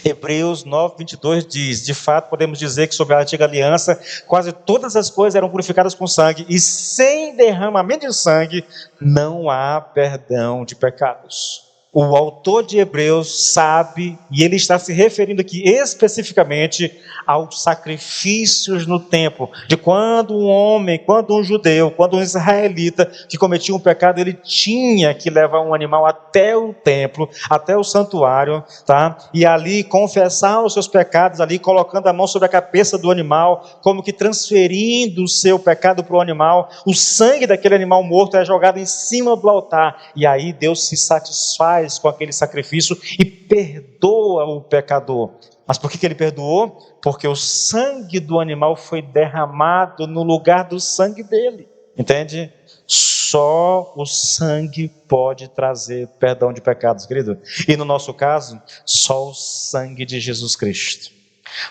Hebreus 9:22 diz: de fato podemos dizer que sob a antiga aliança quase todas as coisas eram purificadas com sangue, e sem derramamento de sangue não há perdão de pecados. O autor de Hebreus sabe, e ele está se referindo aqui especificamente aos sacrifícios no templo, de quando um homem, quando um judeu, quando um israelita que cometia um pecado, ele tinha que levar um animal até o templo, até o santuário, tá? E ali confessar os seus pecados, ali colocando a mão sobre a cabeça do animal, como que transferindo o seu pecado para o animal. O sangue daquele animal morto é jogado em cima do altar, e aí Deus se satisfaz com aquele sacrifício e perdoa o pecador. Mas por que ele perdoou? Porque o sangue do animal foi derramado no lugar do sangue dele, entende? Só o sangue pode trazer perdão de pecados, querido. E no nosso caso, só o sangue de Jesus Cristo.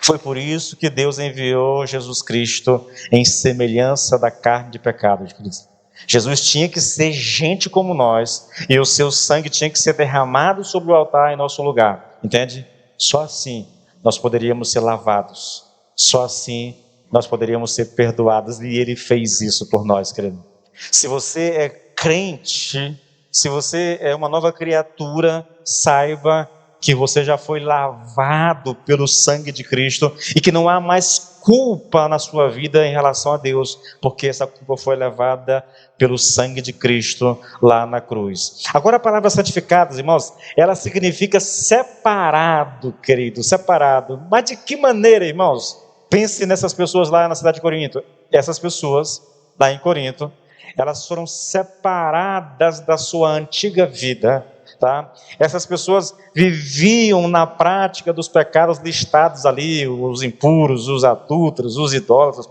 Foi por isso que Deus enviou Jesus Cristo em semelhança da carne de pecado, querido. Jesus tinha que ser gente como nós, e o seu sangue tinha que ser derramado sobre o altar em nosso lugar, entende? Só assim nós poderíamos ser lavados, só assim nós poderíamos ser perdoados, e ele fez isso por nós, querido. Se você é crente, se você é uma nova criatura, saiba que você já foi lavado pelo sangue de Cristo, e que não há mais culpa na sua vida em relação a Deus, porque essa culpa foi levada pelo sangue de Cristo lá na cruz. Agora a palavra santificados, irmãos, ela significa separado, querido, separado. Mas de que maneira, irmãos? Pense nessas pessoas lá na cidade de Corinto. Essas pessoas lá em Corinto, elas foram separadas da sua antiga vida, tá? Essas pessoas viviam na prática dos pecados listados ali, os impuros, os adúlteros, os idólatras.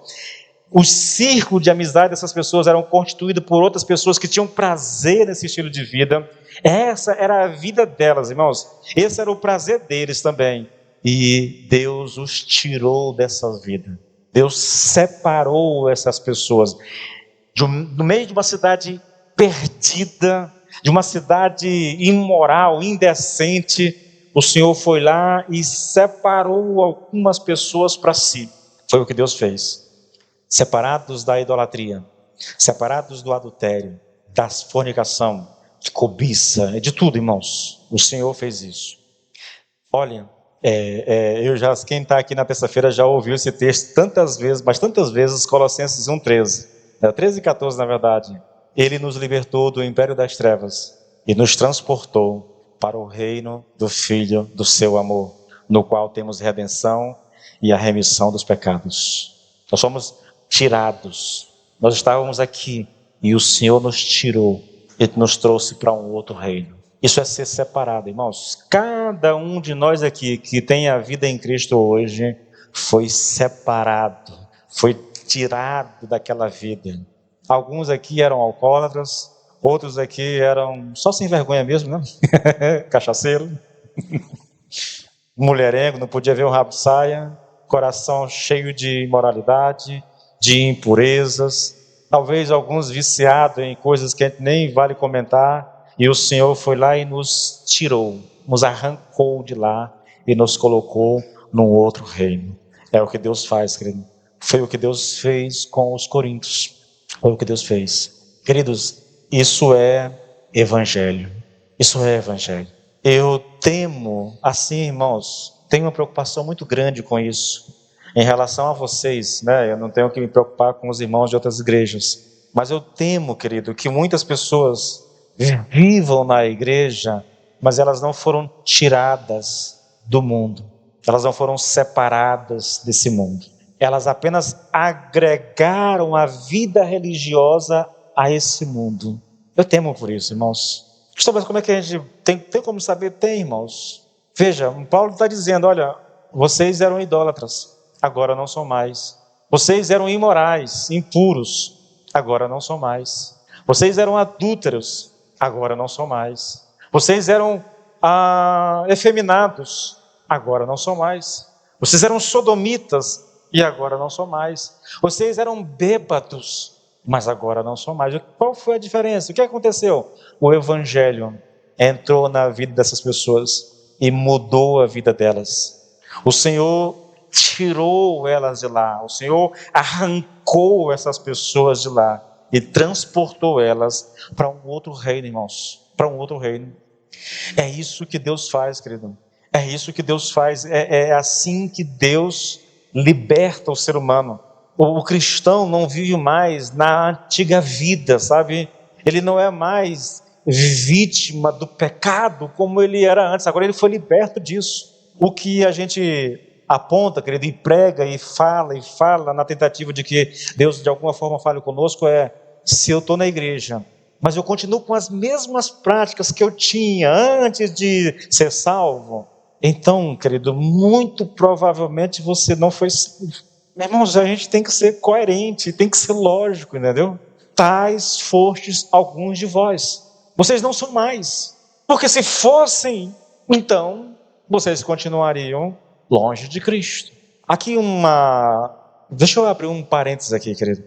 O círculo de amizade dessas pessoas eram constituído por outras pessoas que tinham prazer nesse estilo de vida. Essa era a vida delas, irmãos. Esse era o prazer deles também. E Deus os tirou dessa vida. Deus separou essas pessoas no meio de uma cidade perdida, de uma cidade imoral, indecente. O Senhor foi lá e separou algumas pessoas para si. Foi o que Deus fez. Separados da idolatria, separados do adultério, da fornicação, de cobiça, de tudo, irmãos. O Senhor fez isso. Olha, quem está aqui na terça-feira já ouviu esse texto tantas vezes, mas tantas vezes, Colossenses 1:13, 13 e 14 na verdade. Ele nos libertou do império das trevas e nos transportou para o reino do Filho do seu amor, no qual temos redenção e a remissão dos pecados. Nós somos tirados, nós estávamos aqui e o Senhor nos tirou e nos trouxe para um outro reino. Isso é ser separado, irmãos. Cada um de nós aqui que tem a vida em Cristo hoje foi separado, foi tirado daquela vida. Alguns aqui eram alcoólatras, outros aqui eram só sem vergonha mesmo, né? Cachaceiro, mulherengo, não podia ver um rabo de saia, coração cheio de imoralidade, de impurezas, talvez alguns viciados em coisas que a gente nem vale comentar, e o Senhor foi lá e nos tirou, nos arrancou de lá e nos colocou num outro reino. É o que Deus faz, querido. Foi o que Deus fez com os coríntios. Foi o que Deus fez. Queridos, isso é evangelho. Isso é evangelho. Eu temo, assim, irmãos, tenho uma preocupação muito grande com isso. Em relação a vocês, né? Eu não tenho que me preocupar com os irmãos de outras igrejas. Mas eu temo, querido, que muitas pessoas vivam na igreja, mas elas não foram tiradas do mundo. Elas não foram separadas desse mundo. Elas apenas agregaram a vida religiosa a esse mundo. Eu temo por isso, irmãos. Mas como é que a gente tem como saber? Tem, irmãos. Veja, Paulo está dizendo, olha, vocês eram idólatras, agora não são mais. Vocês eram imorais, impuros, agora não são mais. Vocês eram adúlteros, agora não são mais. Vocês eram efeminados, agora não são mais. Vocês eram sodomitas e agora não são mais. Vocês eram bêbados, mas agora não são mais. Qual foi a diferença? O que aconteceu? O evangelho entrou na vida dessas pessoas e mudou a vida delas. O Senhor tirou elas de lá. O Senhor arrancou essas pessoas de lá e transportou elas para um outro reino, irmãos. Para um outro reino. É isso que Deus faz, querido. É isso que Deus faz. É assim que Deus liberta o ser humano. O cristão não vive mais na antiga vida, sabe? Ele não é mais vítima do pecado como ele era antes. Agora ele foi liberto disso. O que a gente aponta, querido, e prega e fala na tentativa de que Deus de alguma forma fale conosco é: se eu estou na igreja, mas eu continuo com as mesmas práticas que eu tinha antes de ser salvo, então, querido, muito provavelmente você não foi salvo. Irmãos, a gente tem que ser coerente, tem que ser lógico, entendeu? Tais fostes alguns de vós. Vocês não são mais. Porque se fossem, então, vocês continuariam longe de Cristo. Aqui deixa eu abrir um parênteses aqui, querido.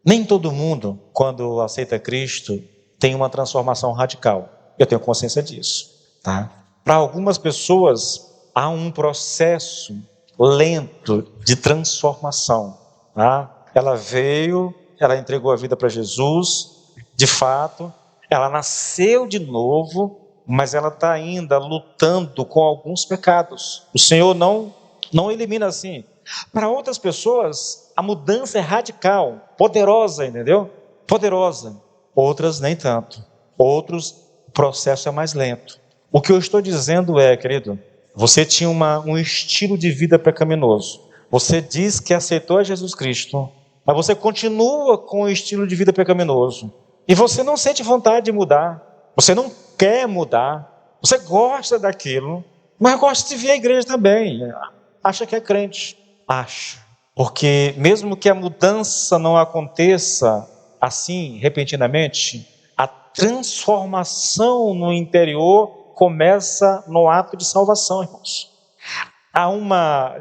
Nem todo mundo, quando aceita Cristo, tem uma transformação radical. Eu tenho consciência disso, tá? Para algumas pessoas, há um processo lento de transformação, tá? Ela veio, ela entregou a vida para Jesus, de fato, ela nasceu de novo, mas ela está ainda lutando com alguns pecados. O Senhor não elimina assim. Para outras pessoas, a mudança é radical, poderosa, entendeu? Poderosa. Outras nem tanto. Outros, o processo é mais lento. O que eu estou dizendo é, querido, você tinha um estilo de vida pecaminoso. Você diz que aceitou a Jesus Cristo, mas você continua com o estilo de vida pecaminoso. E você não sente vontade de mudar. Você não quer mudar. Você gosta daquilo, mas gosta de vir à igreja também. Acha que é crente. Acha. Porque mesmo que a mudança não aconteça assim, repentinamente, a transformação no interior começa no ato de salvação, irmãos.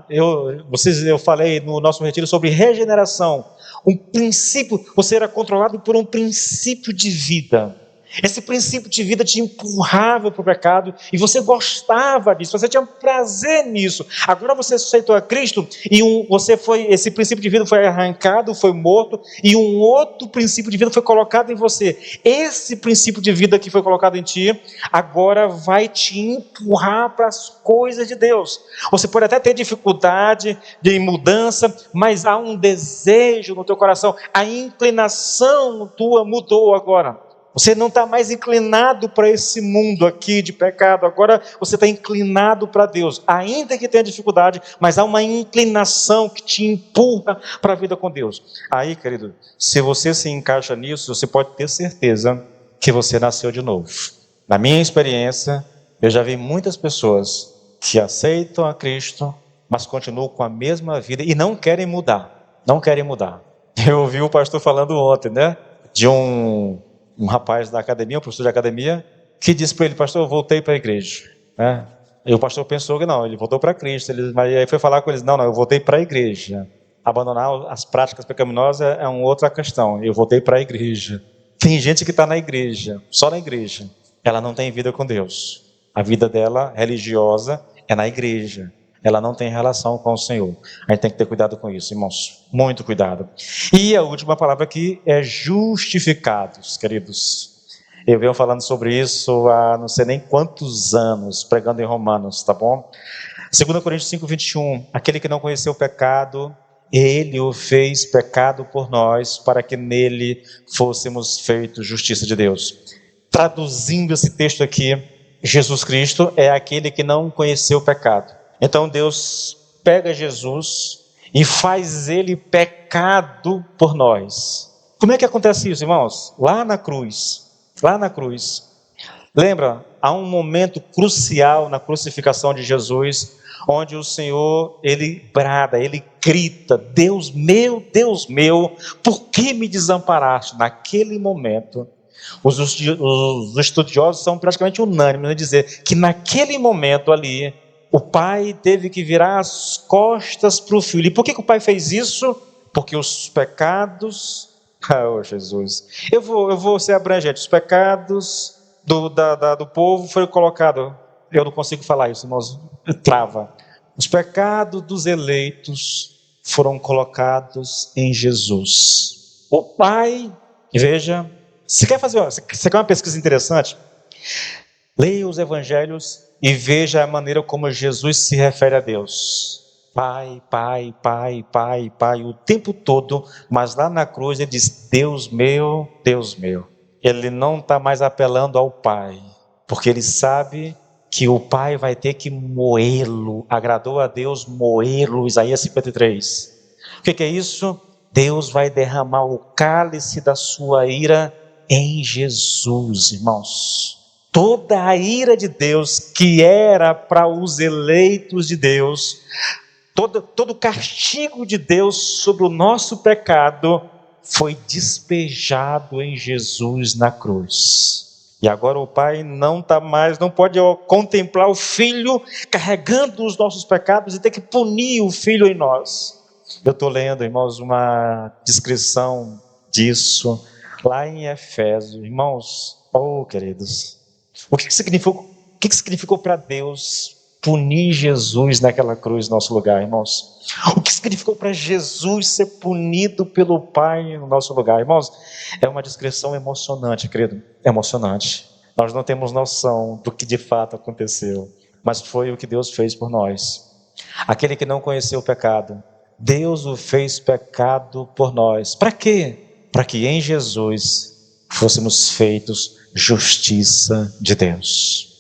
Eu falei no nosso retiro sobre regeneração. Um princípio, você era controlado por um princípio de vida. Esse princípio de vida te empurrava para o pecado e você gostava disso, você tinha prazer nisso. Agora você aceitou a Cristo e esse princípio de vida foi arrancado, foi morto e um outro princípio de vida foi colocado em você. Esse princípio de vida que foi colocado em ti agora vai te empurrar para as coisas de Deus. Você pode até ter dificuldade de mudança, mas há um desejo no teu coração, a inclinação tua mudou agora. Você não está mais inclinado para esse mundo aqui de pecado, agora você está inclinado para Deus, ainda que tenha dificuldade, mas há uma inclinação que te empurra para a vida com Deus. Aí, querido, se você se encaixa nisso, você pode ter certeza que você nasceu de novo. Na minha experiência, eu já vi muitas pessoas que aceitam a Cristo, mas continuam com a mesma vida e não querem mudar, não querem mudar. Eu ouvi o pastor falando ontem, né, de um rapaz da academia, um professor de academia, que disse para ele: pastor, eu voltei para a igreja, E o pastor pensou que não, ele voltou para Cristo, mas aí foi falar com eles: não, eu voltei para a igreja. Abandonar as práticas pecaminosas é uma outra questão. Eu voltei para a igreja. Tem gente que está na igreja, só na igreja. Ela não tem vida com Deus. A vida dela, religiosa, é na igreja. Ela não tem relação com o Senhor. A gente tem que ter cuidado com isso, irmãos. Muito cuidado. E a última palavra aqui é justificados, queridos. Eu venho falando sobre isso há não sei nem quantos anos, pregando em Romanos, tá bom? 2 Coríntios 5:21, aquele que não conheceu o pecado, ele o fez pecado por nós, para que nele fôssemos feitos justiça de Deus. Traduzindo esse texto aqui, Jesus Cristo é aquele que não conheceu o pecado. Então Deus pega Jesus e faz ele pecado por nós. Como é que acontece isso, irmãos? Lá na cruz. Lembra, há um momento crucial na crucificação de Jesus, onde o Senhor, ele brada, ele grita, Deus meu, por que me desamparaste? Naquele momento, os estudiosos são praticamente unânimes em dizer que naquele momento ali, o pai teve que virar as costas para o filho. E por que o pai fez isso? Porque os pecados... Oh, Jesus. Eu vou ser abrangente. Os pecados do povo foram colocados. Eu não consigo falar isso, irmãos. Trava. Os pecados dos eleitos foram colocados em Jesus. O Pai, veja. Você quer uma pesquisa interessante? Leia os evangelhos e veja a maneira como Jesus se refere a Deus. Pai, o tempo todo, mas lá na cruz ele diz, Deus meu. Ele não está mais apelando ao Pai, porque ele sabe que o Pai vai ter que moê-lo. Agradou a Deus moê-lo, Isaías 53. O que é isso? Deus vai derramar o cálice da sua ira em Jesus, irmãos. Toda a ira de Deus que era para os eleitos de Deus, todo o castigo de Deus sobre o nosso pecado foi despejado em Jesus na cruz. E agora o Pai não pode contemplar o Filho carregando os nossos pecados e ter que punir o Filho em nós. Eu estou lendo, irmãos, uma descrição disso lá em Efésios. Irmãos, queridos, o que significou para Deus punir Jesus naquela cruz no nosso lugar, irmãos? O que significou para Jesus ser punido pelo Pai no nosso lugar, irmãos? É uma descrição emocionante, querido, emocionante. Nós não temos noção do que de fato aconteceu, mas foi o que Deus fez por nós. Aquele que não conheceu o pecado, Deus o fez pecado por nós. Para quê? Para que em Jesus fôssemos feitos justiça de Deus.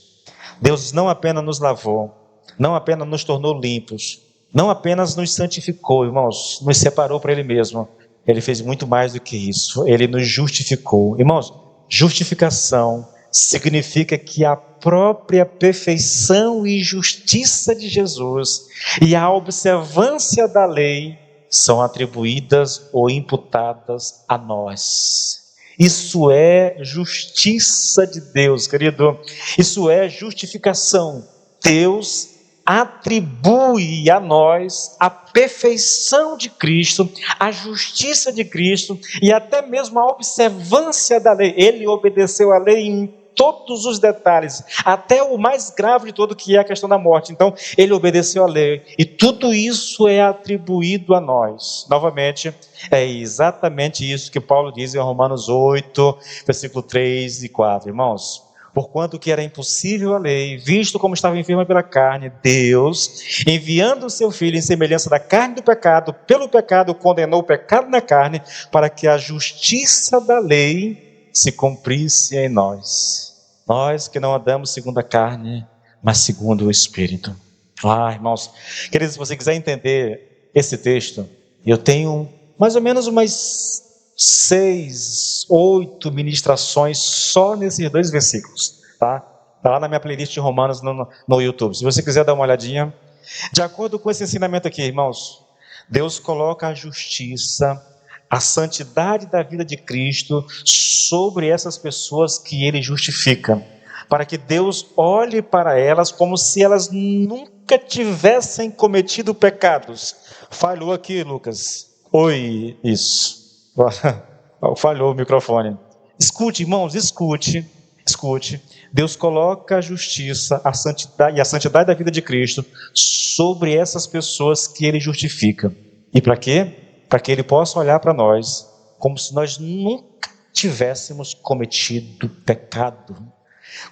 Deus não apenas nos lavou, não apenas nos tornou limpos, não apenas nos santificou, irmãos, nos separou para Ele mesmo. Ele fez muito mais do que isso. Ele nos justificou. Irmãos, justificação significa que a própria perfeição e justiça de Jesus e a observância da lei são atribuídas ou imputadas a nós. Isso é justiça de Deus, querido. Isso é justificação. Deus atribui a nós a perfeição de Cristo, a justiça de Cristo e até mesmo a observância da lei. Ele obedeceu a lei em todos os detalhes, até o mais grave de todo, que é a questão da morte. Então, ele obedeceu a lei e tudo isso é atribuído a nós. Novamente, é exatamente isso que Paulo diz em Romanos 8, versículo 3 e 4. Irmãos, porquanto que era impossível a lei, visto como estava enferma pela carne, Deus, enviando o seu Filho em semelhança da carne do pecado, pelo pecado condenou o pecado na carne, para que a justiça da lei se cumprisse em nós. Nós que não andamos segundo a carne, mas segundo o Espírito. Irmãos, queridos, se você quiser entender esse texto, eu tenho mais ou menos umas 6, 8 ministrações só nesses 2 versículos, tá? Está lá na minha playlist de Romanos no YouTube. Se você quiser dar uma olhadinha. De acordo com esse ensinamento aqui, irmãos, Deus coloca a justiça, a santidade da vida de Cristo sobre essas pessoas que Ele justifica, para que Deus olhe para elas como se elas nunca nunca tivessem cometido pecados. Falhou aqui, Lucas. Oi, isso. Falhou o microfone. Escute, irmãos, escute. Deus coloca a justiça, a santidade da vida de Cristo sobre essas pessoas que Ele justifica. E para quê? Para que Ele possa olhar para nós como se nós nunca tivéssemos cometido pecado.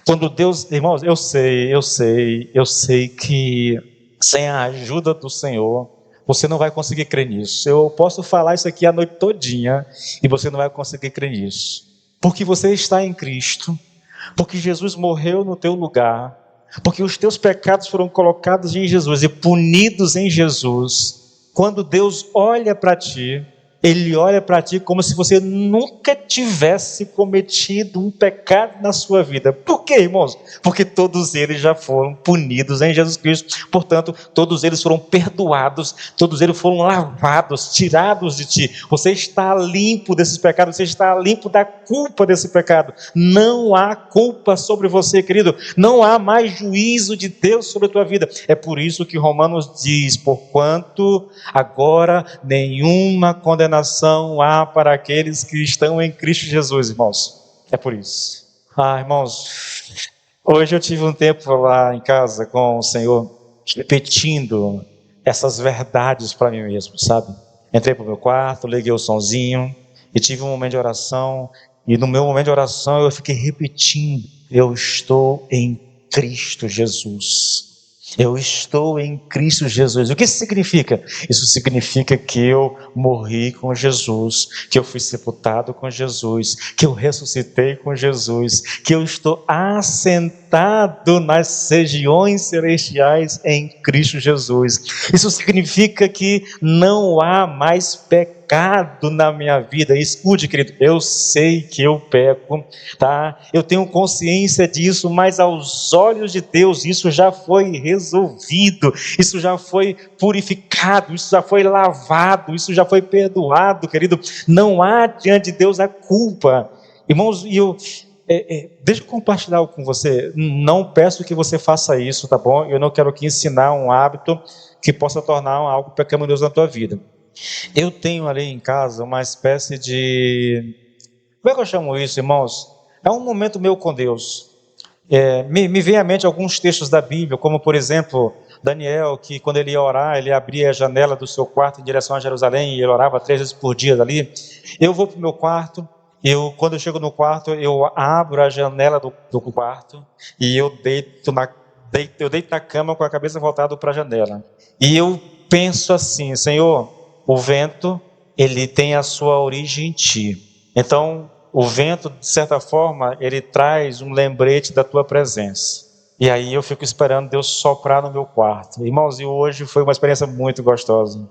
Quando Deus, irmãos, eu sei que sem a ajuda do Senhor, você não vai conseguir crer nisso. Eu posso falar isso aqui a noite todinha e você não vai conseguir crer nisso. Porque você está em Cristo, porque Jesus morreu no teu lugar, porque os teus pecados foram colocados em Jesus e punidos em Jesus. Quando Deus olha para ti, Ele olha para ti como se você nunca tivesse cometido um pecado na sua vida. Por quê, irmãos? Porque todos eles já foram punidos em Jesus Cristo. Portanto, todos eles foram perdoados, todos eles foram lavados, tirados de ti. Você está limpo desses pecados, você está limpo da culpa desse pecado. Não há culpa sobre você, querido. Não há mais juízo de Deus sobre a tua vida. É por isso que Romanos diz: porquanto agora nenhuma condenação há para aqueles que estão em Cristo Jesus, irmãos. É por isso. Irmãos, hoje eu tive um tempo lá em casa com o Senhor, repetindo essas verdades para mim mesmo, sabe? Entrei para o meu quarto, liguei o sonzinho e tive um momento de oração. E no meu momento de oração eu fiquei repetindo: eu estou em Cristo Jesus. Eu estou em Cristo Jesus. O que isso significa? Isso significa que eu morri com Jesus, que eu fui sepultado com Jesus, que eu ressuscitei com Jesus, que eu estou assentado nas regiões celestiais em Cristo Jesus. Isso significa que não há mais pecado na minha vida. Escute, querido, eu sei que eu peco, tá? Eu tenho consciência disso, mas aos olhos de Deus isso já foi resolvido, isso já foi purificado, isso já foi lavado, isso já foi perdoado, querido. Não há diante de Deus a culpa. Irmãos, deixa eu compartilhar algo com você. Não peço que você faça isso, tá bom? Eu não quero aqui ensinar um hábito que possa tornar algo pecaminoso na tua vida. Eu tenho ali em casa uma espécie de... Como é que eu chamo isso, irmãos? É um momento meu com Deus. Me vem à mente alguns textos da Bíblia, como por exemplo, Daniel, que quando ele ia orar, ele abria a janela do seu quarto em direção a Jerusalém, e ele orava 3 vezes por dia ali. Eu vou para o meu quarto, quando eu chego no quarto, eu abro a janela do quarto, e eu deito na cama com a cabeça voltada para a janela. E eu penso assim: Senhor, o vento, ele tem a sua origem em ti. Então, o vento, de certa forma, ele traz um lembrete da tua presença. E aí eu fico esperando Deus soprar no meu quarto. Irmãos, e hoje foi uma experiência muito gostosa.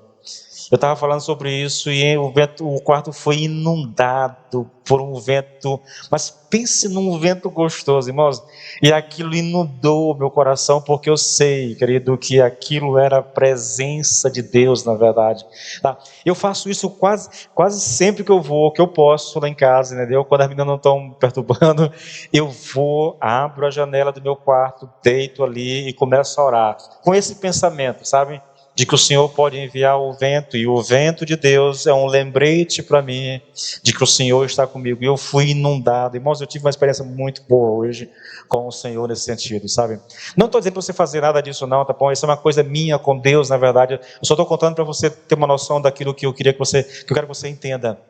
Eu estava falando sobre isso e o quarto foi inundado por um vento, mas pense num vento gostoso, irmãos. E aquilo inundou o meu coração, porque eu sei, querido, que aquilo era a presença de Deus, na verdade. Tá? Eu faço isso quase sempre que eu posso lá em casa, entendeu? Quando as meninas não estão me perturbando, eu vou, abro a janela do meu quarto, deito ali e começo a orar. Com esse pensamento, sabe? De que o Senhor pode enviar o vento, e o vento de Deus é um lembrete para mim, de que o Senhor está comigo, e eu fui inundado. Irmãos, eu tive uma experiência muito boa hoje com o Senhor nesse sentido, sabe? Não estou dizendo para você fazer nada disso não, tá bom? Isso é uma coisa minha com Deus, na verdade. Eu só estou contando para você ter uma noção daquilo que eu quero que você entenda.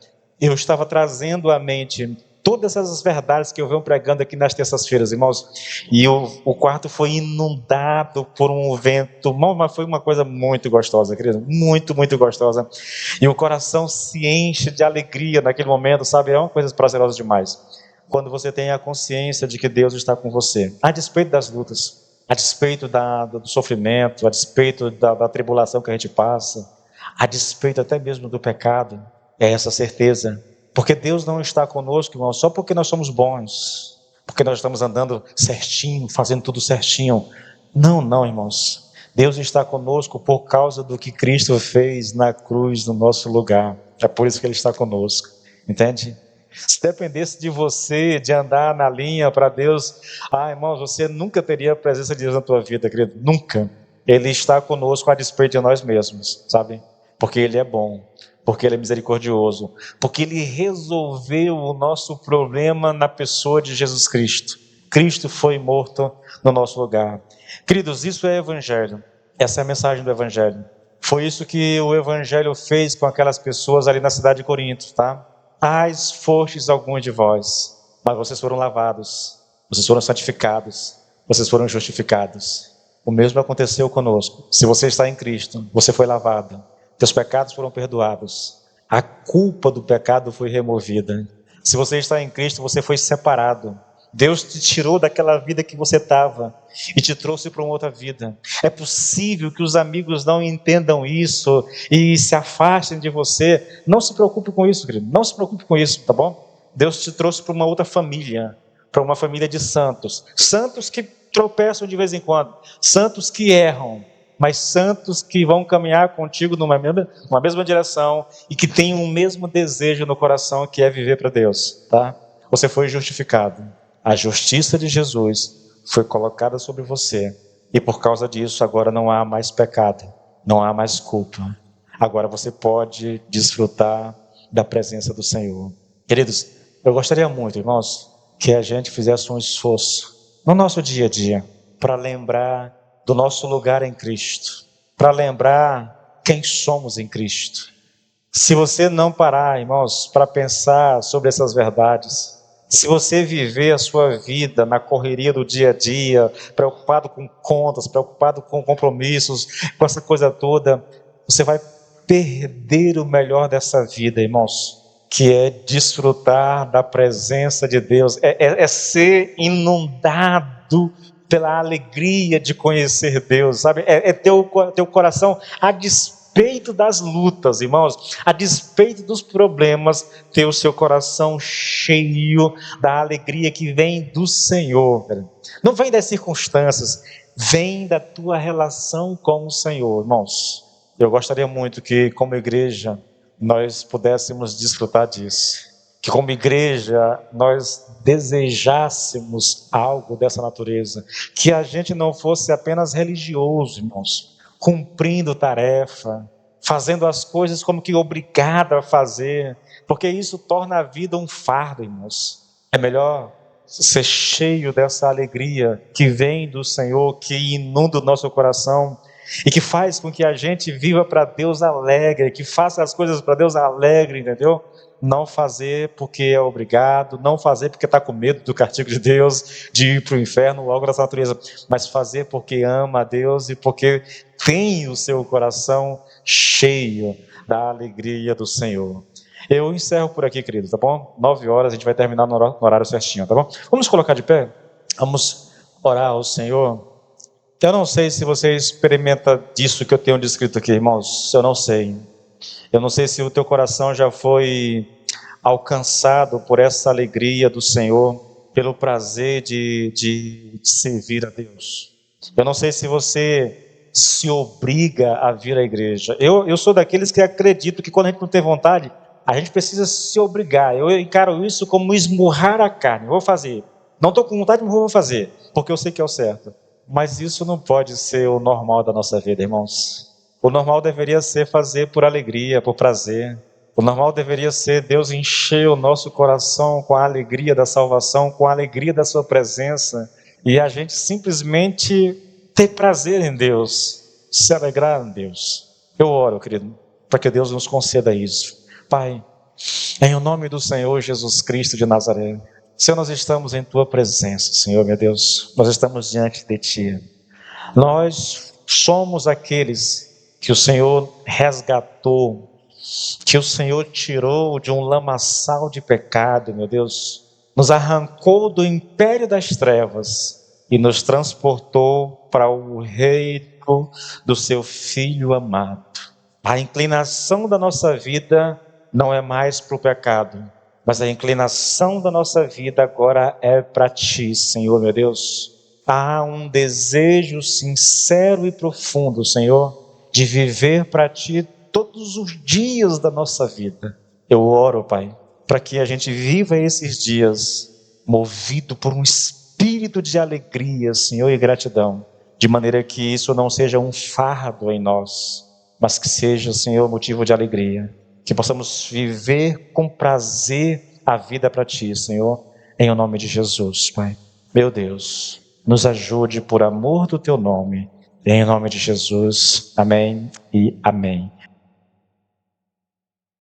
Eu estava trazendo à mente todas essas verdades que eu venho pregando aqui nas terças-feiras, irmãos, e o quarto foi inundado por um vento, mas foi uma coisa muito gostosa, querido, muito, muito gostosa, e o coração se enche de alegria naquele momento, sabe? É uma coisa prazerosa demais, quando você tem a consciência de que Deus está com você, a despeito das lutas, a despeito do sofrimento, a despeito da tribulação que a gente passa, a despeito até mesmo do pecado, é essa certeza. Porque Deus não está conosco, irmão, só porque nós somos bons, porque nós estamos andando certinho, fazendo tudo certinho. Não, irmãos. Deus está conosco por causa do que Cristo fez na cruz no nosso lugar. É por isso que Ele está conosco, entende? Se dependesse de você, de andar na linha para Deus, irmãos, você nunca teria a presença de Deus na tua vida, querido, nunca. Ele está conosco a despeito de nós mesmos, sabe? Porque Ele é bom, porque Ele é misericordioso, porque Ele resolveu o nosso problema na pessoa de Jesus Cristo. Cristo foi morto no nosso lugar. Queridos, isso é Evangelho. Essa é a mensagem do Evangelho. Foi isso que o Evangelho fez com aquelas pessoas ali na cidade de Corinto, tá? Ais fostes alguns de vós, mas vocês foram lavados, vocês foram santificados, vocês foram justificados. O mesmo aconteceu conosco. Se você está em Cristo, você foi lavado, teus pecados foram perdoados, a culpa do pecado foi removida. Se você está em Cristo, você foi separado. Deus te tirou daquela vida que você estava e te trouxe para uma outra vida. É possível que os amigos não entendam isso e se afastem de você. Não se preocupe com isso, querido. Não se preocupe com isso, tá bom? Deus te trouxe para uma outra família, para uma família de santos. Santos que tropeçam de vez em quando, santos que erram, mas santos que vão caminhar contigo numa mesma direção e que têm um mesmo desejo no coração, que é viver para Deus, tá? Você foi justificado. A justiça de Jesus foi colocada sobre você. E por causa disso, agora não há mais pecado. Não há mais culpa. Agora você pode desfrutar da presença do Senhor. Queridos, eu gostaria muito, irmãos, que a gente fizesse um esforço no nosso dia a dia para lembrar do nosso lugar em Cristo. Para lembrar quem somos em Cristo. Se você não parar, irmãos, para pensar sobre essas verdades, se você viver a sua vida na correria do dia a dia, preocupado com contas, preocupado com compromissos, com essa coisa toda, você vai perder o melhor dessa vida, irmãos, que é desfrutar da presença de Deus, é ser inundado pela alegria de conhecer Deus, sabe? É ter o teu coração a despeito das lutas, irmãos, a despeito dos problemas, ter o seu coração cheio da alegria que vem do Senhor. Não vem das circunstâncias, vem da tua relação com o Senhor, irmãos. Eu gostaria muito que, como igreja, nós pudéssemos desfrutar disso. Que como igreja, nós desejássemos algo dessa natureza. Que a gente não fosse apenas religioso, irmãos, cumprindo tarefa, fazendo as coisas como que obrigado a fazer, porque isso torna a vida um fardo, irmãos. É melhor ser cheio dessa alegria que vem do Senhor, que inunda o nosso coração e que faz com que a gente viva para Deus alegre, que faça as coisas para Deus alegre, entendeu? Não fazer porque é obrigado, não fazer porque está com medo do castigo de Deus, de ir para o inferno ou algo dessa natureza, mas fazer porque ama a Deus e porque tem o seu coração cheio da alegria do Senhor. Eu encerro por aqui, querido, tá bom? 9 horas, a gente vai terminar no horário certinho, tá bom? Vamos colocar de pé? Vamos orar ao Senhor. Eu não sei se você experimenta disso que eu tenho descrito aqui, irmãos, eu não sei. Eu não sei se o teu coração já foi alcançado por essa alegria do Senhor, pelo prazer de servir a Deus. Eu não sei se você se obriga a vir à igreja. Eu sou daqueles que acredito que quando a gente não tem vontade, a gente precisa se obrigar. Eu encaro isso como esmurrar a carne. Vou fazer. Não estou com vontade, mas vou fazer, porque eu sei que é o certo. Mas isso não pode ser o normal da nossa vida, irmãos. O normal deveria ser fazer por alegria, por prazer. O normal deveria ser Deus encher o nosso coração com a alegria da salvação, com a alegria da sua presença, e a gente simplesmente ter prazer em Deus, se alegrar em Deus. Eu oro, querido, para que Deus nos conceda isso. Pai, em nome do Senhor Jesus Cristo de Nazaré, Senhor, nós estamos em Tua presença, Senhor, meu Deus, nós estamos diante de Ti. Nós somos aqueles que o Senhor resgatou, que o Senhor tirou de um lamaçal de pecado, meu Deus, nos arrancou do império das trevas e nos transportou para o reino do Seu Filho amado. A inclinação da nossa vida não é mais para o pecado, mas a inclinação da nossa vida agora é para Ti, Senhor, meu Deus. Há um desejo sincero e profundo, Senhor, de viver para Ti todos os dias da nossa vida. Eu oro, Pai, para que a gente viva esses dias movido por um espírito de alegria, Senhor, e gratidão, de maneira que isso não seja um fardo em nós, mas que seja, Senhor, motivo de alegria, que possamos viver com prazer a vida para Ti, Senhor, em o nome de Jesus, Pai. Meu Deus, nos ajude por amor do Teu nome, em nome de Jesus, amém e amém.